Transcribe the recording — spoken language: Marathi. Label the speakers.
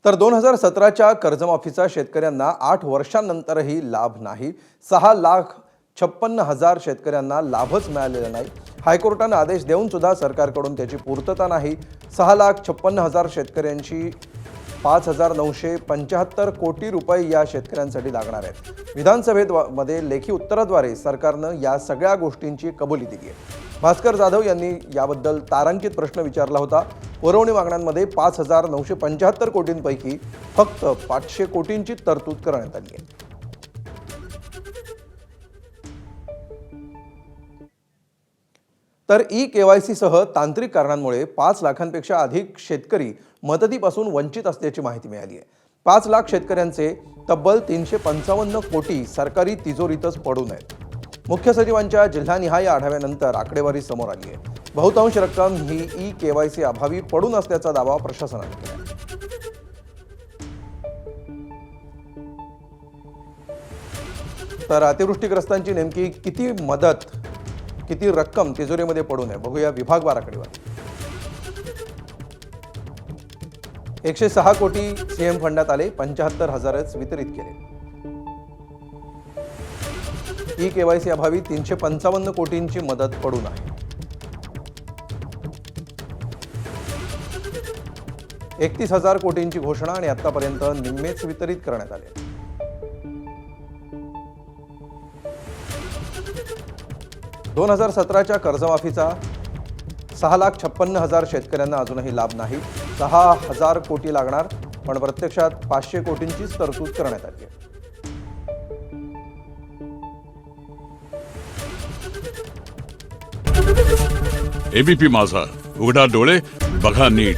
Speaker 1: तर 2017च्या कर्जमाफीचा शेतकऱ्यांना 8 वर्षांनंतरही लाभ नाही। 6,56,000 शेतकऱ्यांना लाभच मिळालेला नाही। हायकोर्टाने आदेश देऊन सुद्धा सरकारकडून त्याची पूर्तता नाही। 6,56,000 शेतकऱ्यांची 5,975 कोटी रुपये या शेतकऱ्यांसाठी लागणार आहेत। विधानसभेत मध्ये लेखी उत्तराद्वारे सरकारने या सगळ्या गोष्टींची कबुली दिली आहे। भास्कर जाधव यांनी याबद्दल तारांकित प्रश्न विचारला होता। पुरवणी मागण्यांमध्ये 5,975 कोटींपैकी फक्त 500 कोटींची तरतूद करण्यात आली आहे। तर ई-केवायसी सह तांत्रिक कारणांमुळे 5 लाखांपेक्षा अधिक शेतकरी मदतीपासून वंचित असल्याची माहिती मिळाली आहे। 5 लाख शेतकऱ्यांचे तब्बल 355 कोटी सरकारी तिजोरीतच पडून आहेत। मुख्य सचिवांच्या जिल्हानिहाय आढाव्यानंतर आकडेवारी समोर आली आहे। बहुतांश रक्कम ही ई-केवायसी अभावी पडून असल्याचा दावा प्रशासनाने केला आहे। तर अतिवृष्टीग्रस्तांची नेमकी किती मदत, किती रक्कम तिजोरीमध्ये पडून आहे बघूया विभागवार आकडेवारी। 106 कोटी सीएम फंडात आले, 75,000च वितरित केले। ई-केवायसी अभावी 355 कोटींची मदत पडून आहे। 31,000 कोटींची घोषणा आणि आतापर्यंत निम्मेच वितरित करण्यात आले। दोन 2017च्या कर्जमाफीचा 6,56,000 शेतकऱ्यांना अजूनही लाभ नाही। 6,000 कोटी लागणार, पण प्रत्यक्षात 500 कोटींचीच तरतूद करण्यात आली आहे।
Speaker 2: एबीपी माझा, उघडा डोळे बघा नीट।